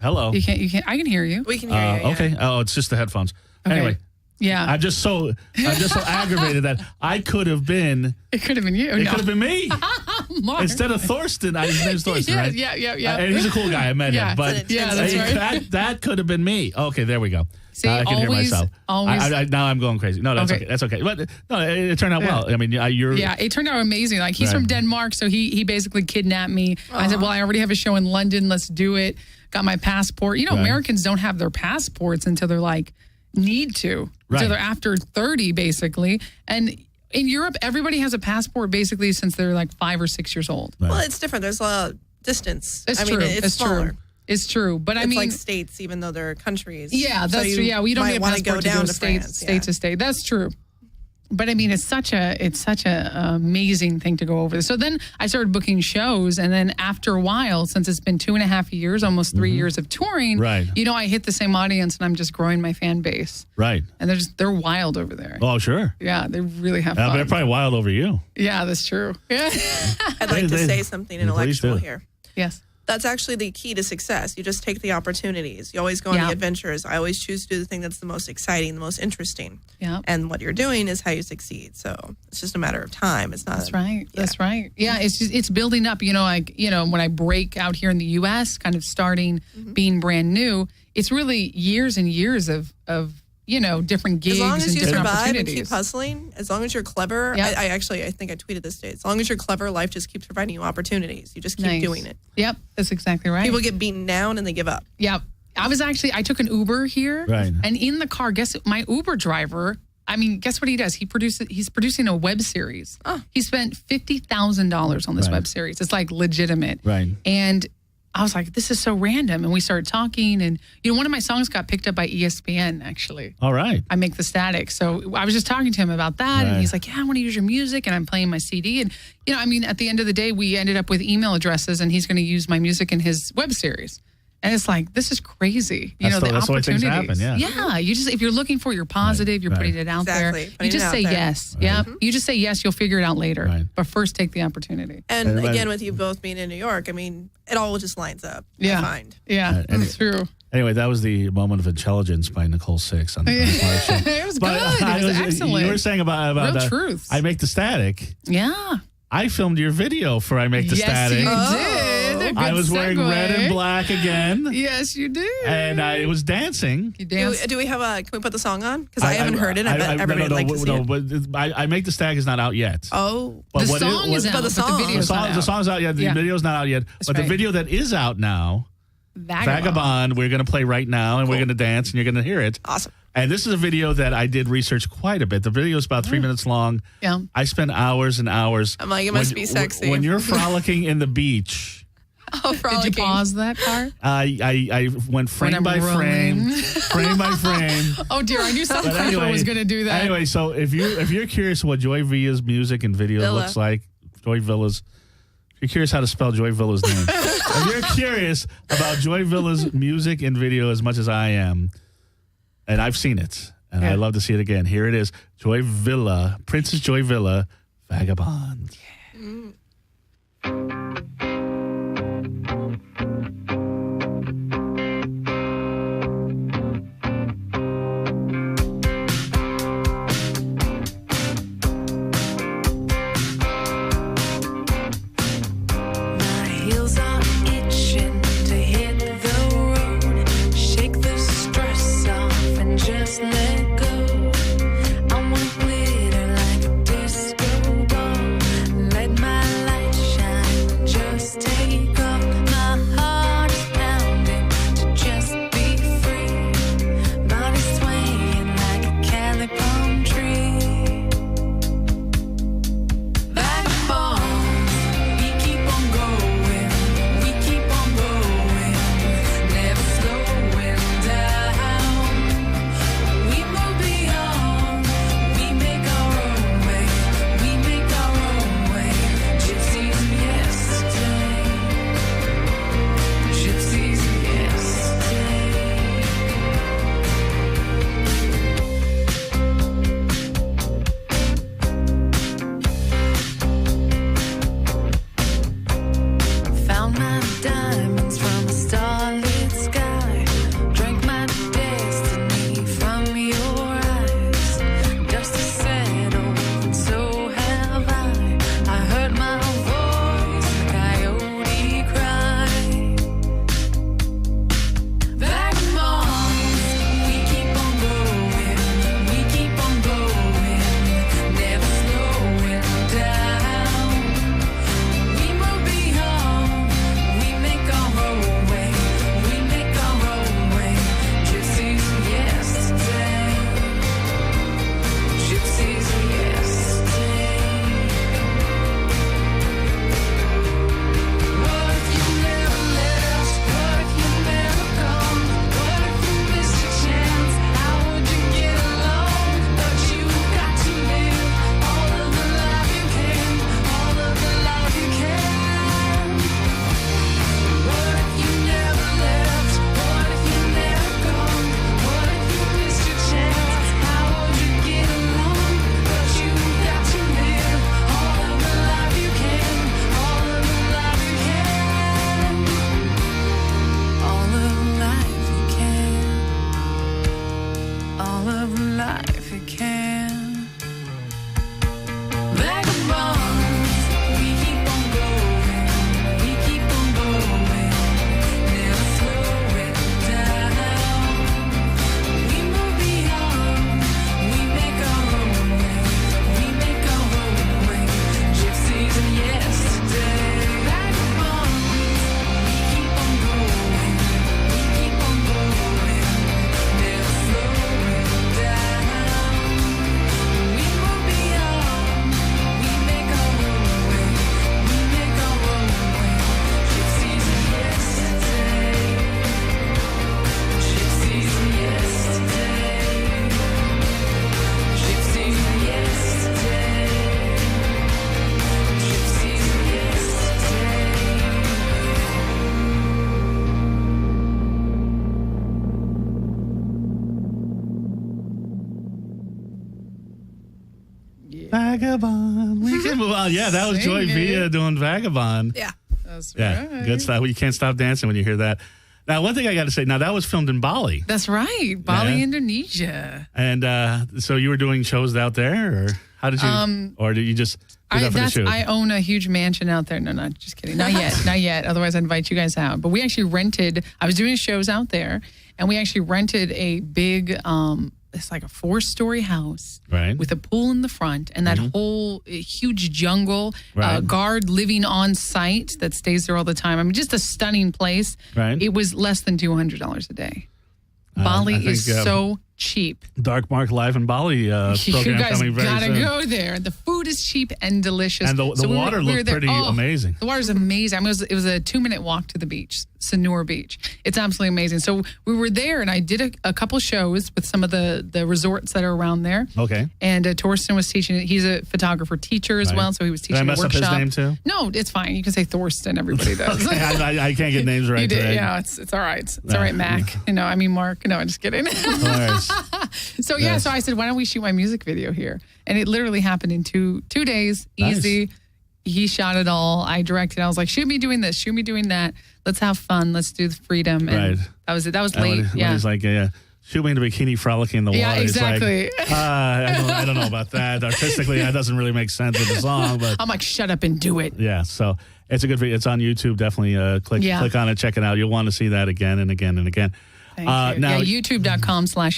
Hello. You can't. I can hear you. We can hear you. Okay. Oh, it's just the headphones. Okay. Anyway. Yeah. I'm just so aggravated that I could have been. It could have been you. It could have been me. Mark. Instead of Thorsten. His name's Thorsten, right? Yeah. And he's a cool guy. I met him. But that's right. that could have been me. Okay, there we go. See, now I can hear myself. Always. Now I'm going crazy. No, that's okay. But no, it turned out well. I mean, it turned out amazing. Like he's from Denmark, so he basically kidnapped me. I said, well, I already have a show in London. Let's do it. Got my passport. Americans don't have their passports until they're like need to. So they're after 30, basically. And in Europe, everybody has a passport basically since they're like 5 or 6 years old. Well, it's different. There's a lot of distance. It's true. It's smaller. True. It's true. But it's like states, even though they're countries. Yeah, that's true. Yeah, we don't need a passport to go state to state. That's true. But I mean, it's such a amazing thing to go over. So then I started booking shows, and then after a while, since it's been 2.5 years, almost 3 years of touring, I hit the same audience, and I'm just growing my fan base. Right. And they're wild over there. Oh, sure. Yeah, they really have fun. They're probably wild over you. Yeah, that's true. Yeah. I'd like to say something intellectual here. Yes. That's actually the key to success. You just take the opportunities. You always go on the adventures. I always choose to do the thing that's the most exciting, the most interesting. Yeah. And what you're doing is how you succeed. So it's just a matter of time. It's not. That's right. Yeah. That's right. Yeah. It's building up. When I break out here in the U.S., kind of starting being brand new, it's really years and years of different gigs. As long as and you different survive and keep hustling, as long as you're clever, I think I tweeted this today. As long as you're clever, life just keeps providing you opportunities. You just keep doing it. Yep, that's exactly right. People get beaten down and they give up. Yep. I took an Uber here, and in the car, my Uber driver, guess what he does? He's producing a web series. Oh. He spent $50,000 on this web series. It's like legitimate. Right. And I was like, this is so random. And we started talking. And, one of my songs got picked up by ESPN, actually. All right. I Make the Static. So I was just talking to him about that. And he's like, yeah, I want to use your music. And I'm playing my CD. And, at the end of the day, we ended up with email addresses. And he's going to use my music in his web series. And it's like, this is crazy. That's the that's opportunities. The way things happen, yeah. You just, if you're looking for, you're positive, you're putting it out there. You just say yes. Right. Yeah. You just say yes, you'll figure it out later. Right. But first take the opportunity. And again, with you both being in New York, it all just lines up. Yeah. I find. Yeah, it's true. Anyway, that was the moment of intelligence by Nicole Six on the show. It was good. It was excellent. You were saying about Real truth. I Make the Static. Yeah. I filmed your video for I Make the Static. Yes, you did. Good I was wearing red and black again. Yes, you did. And I was dancing. You danced. Do we have can we put the song on? Because I haven't heard it. I bet everybody would like to see it. But I Make the Static is not out yet. Oh. But the song is out, but the video's not out. The song's out yet. The video's not out yet. But the video that is out now, Vagabond, we're going to play right now, and we're going to dance, and you're going to hear it. Awesome. And this is a video that I did research quite a bit. The video is about 3 minutes long. Yeah. I spent hours and hours. I'm like, it must be sexy. When you're frolicking in the beach. Oh, did you pause that part? I went frame by frame. Oh dear, I knew something was going to do that. Anyway, so if you're curious what Joy Villa's music and video looks like, Joy Villa's. If you're curious how to spell Joy Villa's name, if you're curious about Joy Villa's music and video as much as I am, and I've seen it, and I love to see it again. Here it is, Joy Villa, Princess Joy Villa, Vagabond. Yeah. Mm. Let my light Vagabond. We can move on. Yeah, that was Joy Villa doing Vagabond. Yeah. That's Yeah, right. good stuff. You can't stop dancing when you hear that. Now, one thing I got to say, now that was filmed in Bali. That's right. Bali, Yeah. Indonesia. And so you were doing shows out there, or how did you, or did you just do that for the shoot? I own a huge mansion out there. No, just kidding. Not yet. Not yet. Otherwise, I'd invite you guys out. But we actually rented, I was doing shows out there, and we actually rented a big, it's like a 4-story house Right. with a pool in the front and that whole huge jungle, Right. guard living on site that stays there all the time. I mean, just a stunning place. Right. It was less than $200 a day. Bali I think, is so cheap. Dark Mark Live in Bali You program guys coming very gotta soon. go there. The food is cheap and delicious. And the So water looked there. pretty amazing. The water's amazing. I mean, it was a 2-minute walk to the beach, Sanur Beach. It's absolutely amazing. So we were there, and I did a couple shows with some of the resorts that are around there. Okay. And Torsten was teaching. He's a photographer teacher as Right. well, so he was Did I teaching a mess up workship. his name too? No, it's fine. You can say Thorsten. Everybody does. Okay, I can't get names right You did, today. yeah. It's all right. It's all right, Mac. I mean Mark. No, I'm just kidding. Hilarious. So yeah, so I said, why don't we shoot my music video here? And it literally happened in two days, Nice. easy. He shot it all. I directed. I was like, shoot me doing this, shoot me doing that. Let's have fun. Let's do the freedom. And Right. that was it. That was And late. when Yeah. he's like, shoot me in a bikini frolicking in the Yeah, water. exactly. It's like, I don't know about that. Artistically, that doesn't really make sense with the song, but I'm like, shut up and do it. yeah. So it's a good video. It's on YouTube. Definitely click on it, check it out. You'll want to see that again and again and again. Thank you. Now,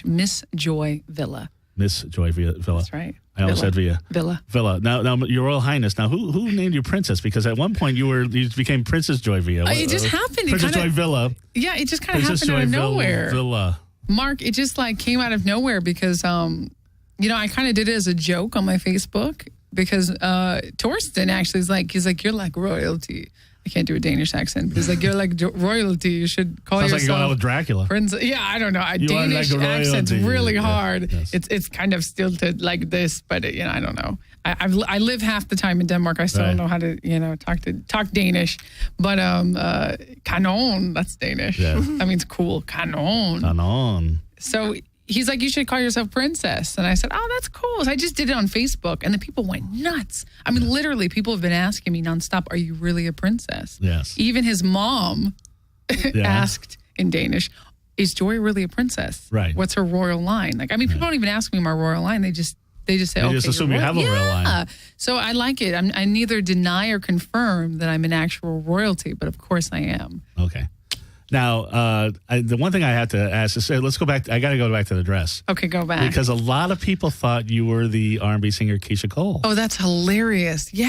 youtube.com/MissJoyVilla. Miss Joy Villa. That's right. I almost said Villa. Villa. Now, Your Royal Highness. Now, who named you Princess? Because at one point you became Princess Joy Villa. It just happened. Princess Joy Villa. Yeah, it just kind of Princess happened Joy out of nowhere. Villa. Mark, it just like came out of nowhere because, I kind of did it as a joke on my Facebook because Torsten actually is like, he's like, you're like royalty. I can't do a Danish accent, but he's like, you're like royalty. You should call Sounds yourself. like you're going out with Dracula. Prince. Yeah, I don't know. You are Danish like accent's royalty. really Yeah, hard. yes. It's kind of stilted like this, but I don't know. I live half the time in Denmark. I still don't know how to talk Danish, but kanon, that's Danish. Yeah. That means cool. Kanon. Kanon. So he's like, you should call yourself Princess. And I said, oh, that's cool. So I just did it on Facebook. And the people went nuts. I mean, literally, people have been asking me nonstop, are you really a princess? Yes. Even his mom asked in Danish, is Joy really a princess? Right. What's her royal line? Like, I mean, people don't even ask me my royal line. They just say, They okay, just assume you're you have a royal. royal line. Yeah. So I like it. I neither deny or confirm that I'm an actual royalty, but of course I am. Okay. Now, the one thing I had to ask is, let's go back. I got to go back to the dress. Okay, go back. Because a lot of people thought you were the R&B singer Keisha Cole. Oh, that's hilarious. Yeah.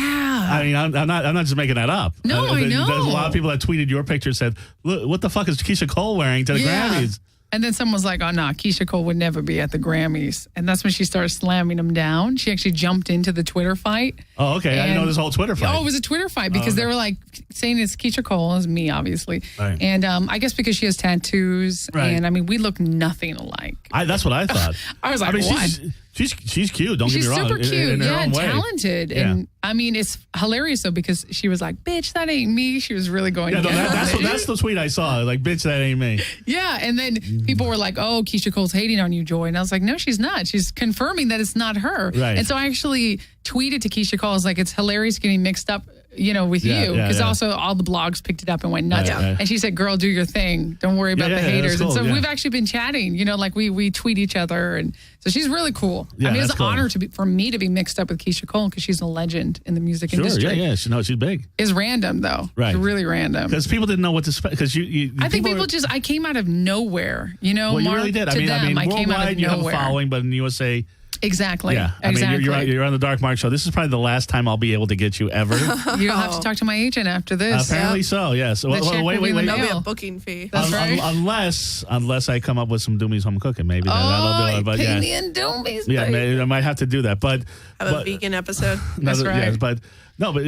I mean, I'm not just making that up. No, I know. There's a lot of people that tweeted your picture and said, "Look, what the fuck is Keisha Cole wearing to the Grammys?" And then someone was like, oh, no, Keisha Cole would never be at the Grammys. And that's when she started slamming him down. She actually jumped into the Twitter fight. Oh, okay. I didn't know this whole Twitter fight. Oh, it was a Twitter fight because they were like saying it's Keisha Cole, it's me, obviously. Right. And I guess because she has tattoos. Right. And I mean, we look nothing alike. That's what I thought. I was like, what? She's cute. Don't She's get me wrong. super cute, in her yeah, own and way. talented. Yeah. And I mean, it's hilarious though because she was like, "Bitch, that ain't me." She was really going. Yeah, no, in on it. that's the tweet I saw. Like, bitch, that ain't me. Yeah, and then people were like, "Oh, Keisha Cole's hating on you, Joy," and I was like, "No, she's not. She's confirming that it's not her." Right. And so I actually tweeted to Keisha Cole, I was like, "It's hilarious getting mixed up." With you, because also all the blogs picked it up and went nuts. Right. And she said, "Girl, do your thing. Don't worry about the haters." Cool, and so we've actually been chatting. Like we tweet each other, and so she's really cool. Yeah, I mean, it's that's an cool. honor for me to be mixed up with Keisha Cole because she's a legend in the music industry. Yeah. She's big. It's random though. Right. It's really random. Because people didn't know what to expect. Because I think people I came out of nowhere. Well, you Mark, really did. To them, I came out worldwide of you have a nowhere. following, but in the USA. Exactly. Yeah, I exactly. mean, you're on the Dark Mark show. This is probably the last time I'll be able to get you ever. You'll have to talk to my agent after this. Apparently so. Yes. The check will be in the mail. That'll be a booking fee. That's right. Unless I come up with some Doomy's home cooking, maybe that'll do it. But pay me in Doomies. yeah, baby. maybe I might have to do that. But Have a vegan episode. That's right. Yeah, but no, but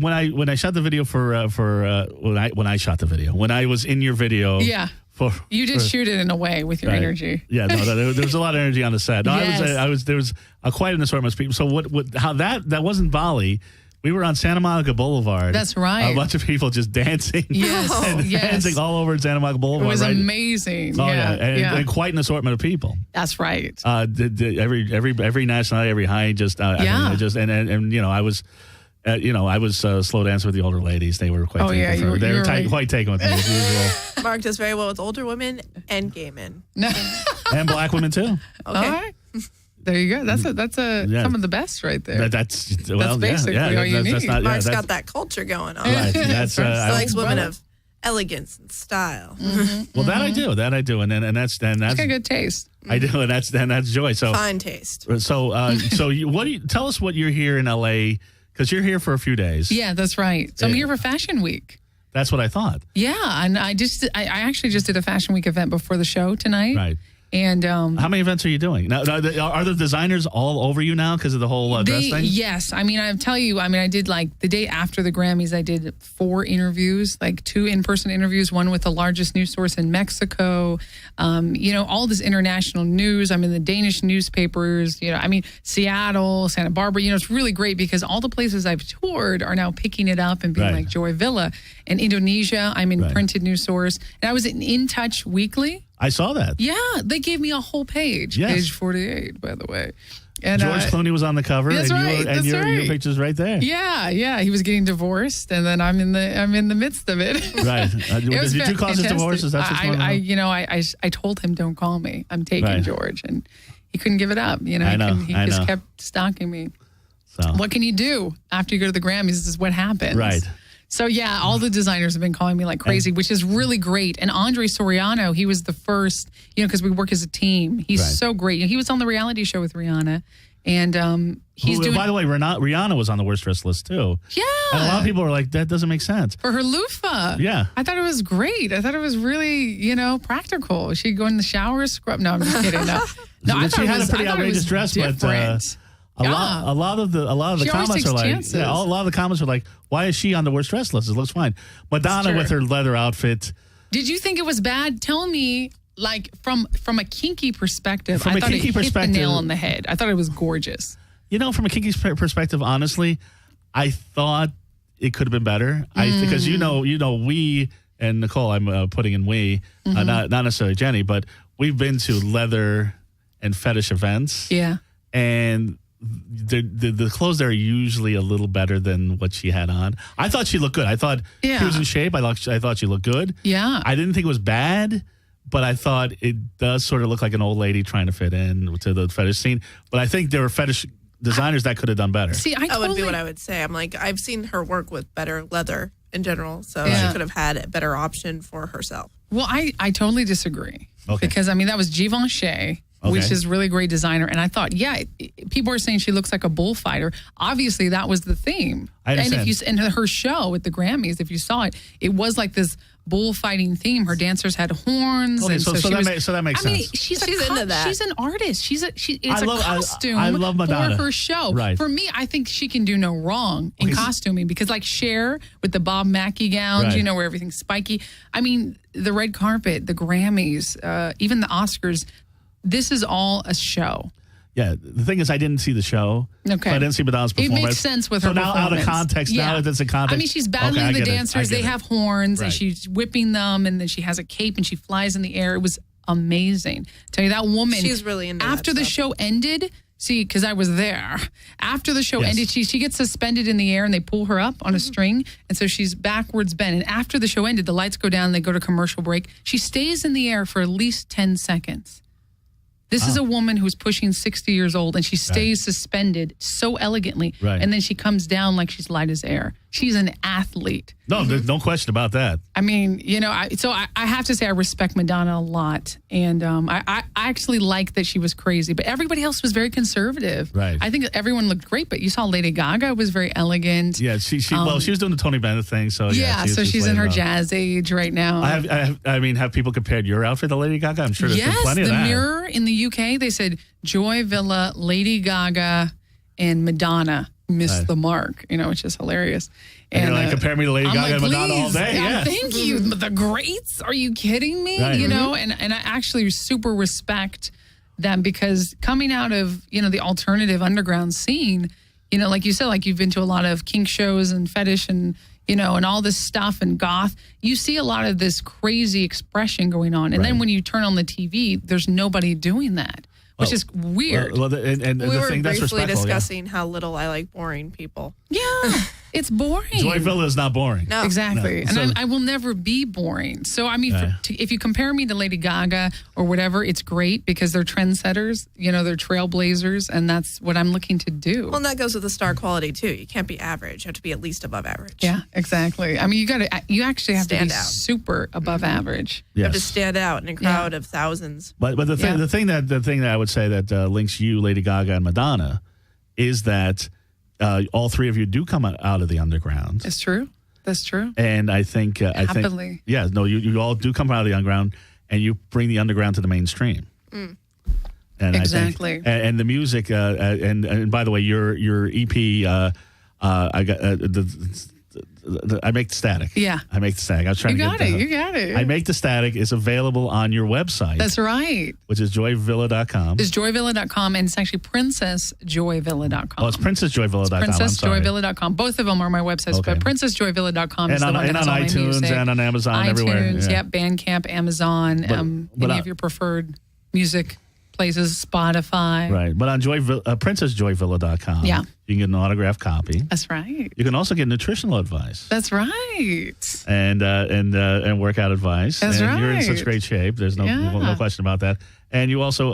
when I shot the video when I shot the video, when I was in your video, Yeah. You did shoot it in a way with your energy. Yeah, no, there was a lot of energy on the set. No, Yes. there was quite an assortment of people. So how that wasn't Bali. We were on Santa Monica Boulevard. That's right. A bunch of people just dancing. Yes. Dancing all over Santa Monica Boulevard. It was amazing. Oh, yeah. And quite an assortment of people. That's right. Every nationality, every height, just, I mean, I was... I was slow dancing with the older ladies. They were quite quite taken with me as usual. Mark does very well with older women and gay men. And black women too. Okay. All right. There you go. That's some of the best right there. That's basically all you need. Mark's got that culture going on. Right. That's he likes women of elegance and style. Mm-hmm. Well, that I do, and that's got good taste. I do, and that's joy. So fine taste. So tell us what you're here in LA. Because you're here for a few days. Yeah, that's right. So I'm here for Fashion Week. That's what I thought. Yeah, and I actually just did a Fashion Week event before the show tonight. Right. And how many events are you doing now? Are the designers all over you now because of the whole dress thing? Yes, I mean, I tell you, I did like the day after the Grammys, I did 4 interviews, like 2 in-person interviews, one with the largest news source in Mexico. All this international news. I'm in the Danish newspapers. Seattle, Santa Barbara. It's really great because all the places I've toured are now picking it up and being like Joy Villa. In Indonesia, I'm in printed news source, and I was in Touch Weekly. I saw that. Yeah, they gave me a whole page. Yes. Page 48, by the way. And George Clooney was on the cover, that's right. Your picture's right there. Yeah. He was getting divorced, and then I'm in the midst of it. Right. Did you cause his divorce? Is that what's going on? I told him, don't call me. I'm taking George, and he couldn't give it up. He just kept stalking me. So what can you do after you go to the Grammys? This is what happens. Right. So, yeah, all the designers have been calling me like crazy, which is really great. And Andre Soriano, he was the first, because we work as a team. He's so great. He was on the reality show with Rihanna. And he's doing... By the way, Rihanna was on the worst dress list, too. Yeah. And a lot of people are like, that doesn't make sense. For her loofah. Yeah. I thought it was great. I thought it was really, practical. She'd go in the shower, scrub. No, I'm just kidding. No, I she had a pretty outrageous dress, different. But... A lot of the she comments are like, chances. a lot of the comments are like, why is she on the worst dress list? It looks fine. Madonna with her leather outfit. Did you think it was bad? Tell me, like from a kinky perspective. From I a thought kinky it perspective, hit the nail on the head. I thought it was gorgeous. From a kinky perspective, honestly, I thought it could have been better. Because we and Nicole, I'm putting in we, not necessarily Jenny, but we've been to leather and fetish events. Yeah, and the clothes there are usually a little better than what she had on. I thought she looked good. I thought she was in shape. I thought she looked good. Yeah. I didn't think it was bad, but I thought it does sort of look like an old lady trying to fit in to the fetish scene. But I think there were fetish designers that could have done better. See, that would be what I would say. I'm like, I've seen her work with better leather in general, so she could have had a better option for herself. Well, I totally disagree. Okay. Because, that was Givenchy. Okay. Which is really great designer. And I thought, people are saying she looks like a bullfighter. Obviously, that was the theme. I understand. And her show at the Grammys, if you saw it, it was like this bullfighting theme. Her dancers had horns. Okay, and so that makes sense. She's into that. She's an artist. It's a costume I love Madonna. for her show. Right. For me, I think she can do no wrong in costuming because like Cher with the Bob Mackie gowns, where everything's spiky. The red carpet, the Grammys, even the Oscars, this is all a show. Yeah, the thing is, I didn't see the show. Okay. So I didn't see Madonna's performance. It makes sense with her performance. So now, out of context, now that's in context. She's battling the dancers. They have horns, and Right. she's whipping them, and then she has a cape, and she flies in the air. It was amazing. Tell you, that woman. She's really into After that the stuff. show ended, because I was there. After the show ended, she gets suspended in the air, and they pull her up on a string, and so she's backwards bent. And after the show ended, the lights go down, and they go to commercial break. She stays in the air for at least 10 seconds. This is a woman who's pushing 60 years old, and she stays suspended so elegantly. Right. And then she comes down like she's light as air. She's an athlete. No, there's no question about that. I have to say I respect Madonna a lot. And I actually like that she was crazy. But everybody else was very conservative. Right. I think everyone looked great. But you saw Lady Gaga was very elegant. Yeah, she was doing the Tony Bennett thing. So she's in her jazz age right now. Have people compared your outfit to Lady Gaga? I'm sure there's been plenty of that. Yes, the Mirror in the UK, they said Joy Villa, Lady Gaga, and Madonna missed the mark, which is hilarious. And you're like, compare me to Lady Gaga and Madonna all day. Yeah. Thank you. The greats? Are you kidding me? Right. And I actually super respect them because coming out of, the alternative underground scene, you know, like you said, like you've been to a lot of kink shows and fetish and, you know, and all this stuff and goth. You see a lot of this crazy expression going on. And then when you turn on the TV, there's nobody doing that, which is weird. And We the were thing that's briefly respectful. discussing how little I like boring people. Yeah, it's boring. Joy Villa is not boring. No. Exactly. No. And So- I will never be boring. So, I mean, if you compare me to Lady Gaga or whatever, it's great because they're trendsetters, you know, they're trailblazers, and that's what I'm looking to do. Well, and that goes with the star quality, too. You can't be average. You have to be at least above average. Yeah, exactly. I mean, you actually have to Stand be out. super above average. You have to Yes. stand out in a crowd of thousands. But the thing that I would say that links you, Lady Gaga, and Madonna is that all three of you do come out of the underground. It's true. That's true. And I think Happily. You all do come out of the underground, and you bring the underground to the mainstream. And Exactly. I think, and the music, and by the way, your EP, I got I make the static. Yeah. I make the static. I was trying You to got get it. You got it. I make the static is available on your website. That's right. Which is joyvilla.com. It's joyvilla.com, and it's actually princessjoyvilla.com. Oh, it's princessjoyvilla.com. princessjoyvilla.com. Both of them are my websites, Okay. but princessjoyvilla.com is And the on, one and that has on all my iTunes music. and on Amazon, iTunes, everywhere. Yeah. yep, Bandcamp, Amazon, but any of your preferred music places, Spotify. Right. But on princessjoyvilla.com, Yeah. you can get an autographed copy. That's right. You can also get nutritional advice. That's right. And workout advice. That's and You're in such right. great shape. There's no question about that. And you also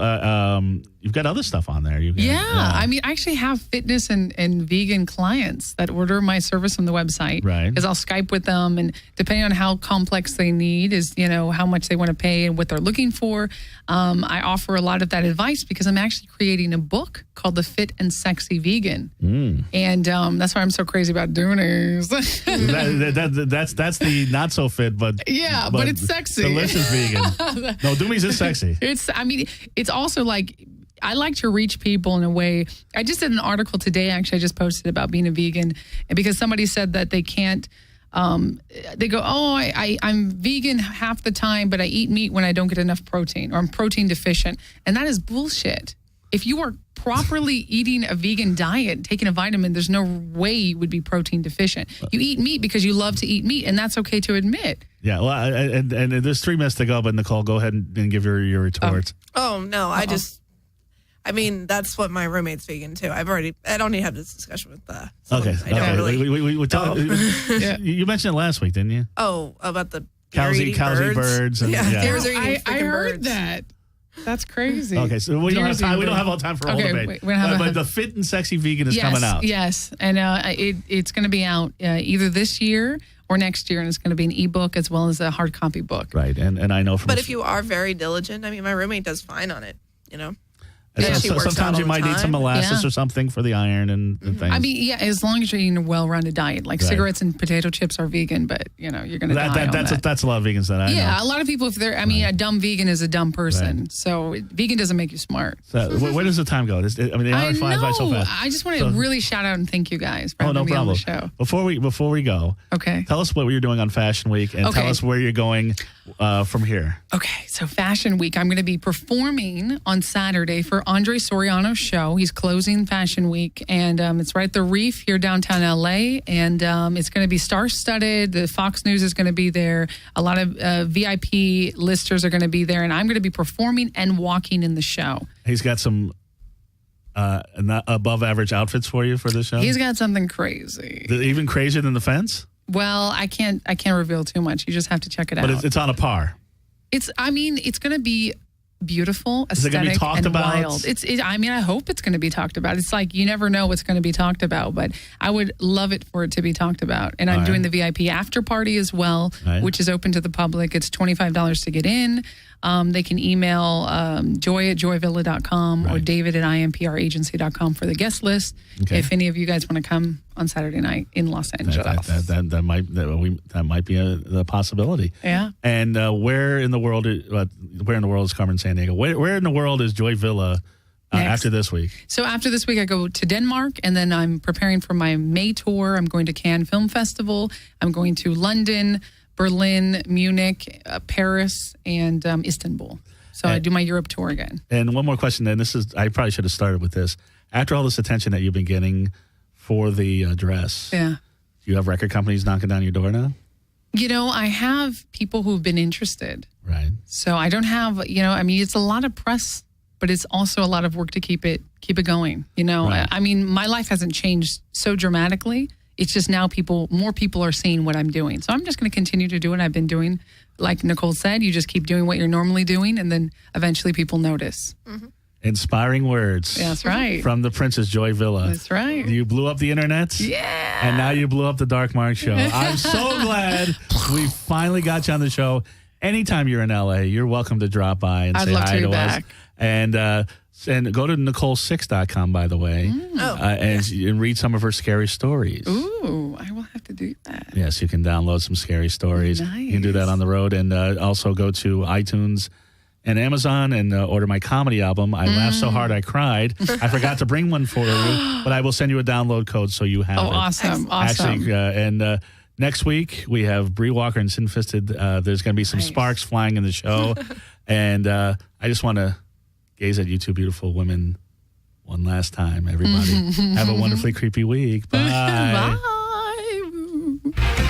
you've got other stuff on there. I mean, I actually have fitness and vegan clients that order my service on the website. Right. Because I'll Skype with them, and depending on how complex they need is, you know, how much they want to pay and what they're looking for. I offer a lot of that advice because I'm actually creating a book called The Fit and Sexy Vegan. And that's why I'm so crazy about Doonies. That's the not so fit, but but it's sexy. Delicious vegan. No, Doomies is sexy. It's also like, I like to reach people in a way. I just did an article today, actually, I just posted about being a vegan, and because somebody said that they can't, they go, I'm vegan half the time, but I eat meat when I don't get enough protein, or I'm protein deficient. And that is bullshit. If you are properly eating a vegan diet, taking a vitamin, there's no way you would be protein deficient. You eat meat because you love to eat meat, and that's okay to admit. Yeah, well, and there's 3 minutes to go, but Nicole, go ahead and give your retort. Oh, no. I mean, that's what my roommate's vegan, too. I don't need to have this discussion with someone. Okay. I don't really. You mentioned it last week, didn't you? Oh, about the Cowsy birds. And, Deers are eating I freaking heard birds. that. That's crazy. Okay, so we don't have time. We don't have all time for all debate. But the fit and sexy vegan is coming out. Yes, and it's going to be out either this year or next year, and it's going to be an ebook as well as a hard copy book. Right, and I know from. But if you are very diligent, I mean, my roommate does fine on it. You know. She works out sometimes all you might the need some time. molasses or something for the iron and things. I mean, yeah, as long as you're eating a well-rounded diet, like cigarettes and potato chips are vegan, but you're going to die on that. That's a lot of vegans that I know. Yeah, a lot of people, if they're, a dumb vegan is a dumb person. So vegan doesn't make you smart. So, where does the time go? The hour flies by so fast. I just want to really shout out and thank you guys for having me on the show. Before we go, okay, tell us what you're doing on Fashion Week and tell us where you're going from here. Okay, so Fashion Week, I'm going to be performing on Saturday for Andre Soriano's show. He's closing Fashion Week, and it's right at the Reef here downtown LA, and it's going to be star-studded. The Fox News is going to be there. A lot of VIP listers are going to be there, and I'm going to be performing and walking in the show. He's got some above average outfits for you for this show? He's got something crazy. Even crazier than the fence? Well, I can't reveal too much. You just have to check it out. But it's on a par. It's going to be beautiful, Is it gonna be aesthetic, talked and about? wild. I hope it's going to be talked about. It's like you never know what's going to be talked about, but I would love it for it to be talked about. And I'm doing the VIP after party as well, which is open to the public. It's $25 to get in. They can email joy@joyvilla.com or david@impragency.com for the guest list. Okay. If any of you guys want to come on Saturday night in Los Angeles. That might be a possibility. Yeah. And where in the world is Carmen Sandiego? Where in the world is Joy Villa after this week? So after this week, I go to Denmark, and then I'm preparing for my May tour. I'm going to Cannes Film Festival. I'm going to London, Berlin, Munich, Paris, and Istanbul. So I do my Europe tour again. And one more question, then. I probably should have started with this. After all this attention that you've been getting for the dress. Yeah. Do you have record companies knocking down your door now? I have people who've been interested. Right. So I don't have, it's a lot of press, but it's also a lot of work to keep it going. Right. My life hasn't changed so dramatically. It's just now more people are seeing what I'm doing. So I'm just going to continue to do what I've been doing. Like Nicole said, you just keep doing what you're normally doing, and then eventually people notice. Mm-hmm. Inspiring words. That's right. From the Princess Joy Villa. That's right. You blew up the internet. Yeah. And now you blew up the Dark Mark Show. I'm so glad we finally got you on the show. Anytime you're in LA, you're welcome to drop by and I'd say love hi to to be us. back. And go to NicoleSix.com, by the way, and read some of her scary stories. Ooh, I will have to do that. Yes, you can download some scary stories. Nice. You can do that on the road, and also go to iTunes and Amazon and order my comedy album. I laughed so hard I cried. I forgot to bring one for you, but I will send you a download code so you have it. Awesome. Actually, next week we have Bree Walker and Sin Fisted. There's going to be some sparks flying in the show, and I just want to gaze at you two beautiful women one last time. Everybody, have a wonderfully creepy week. Bye. Bye.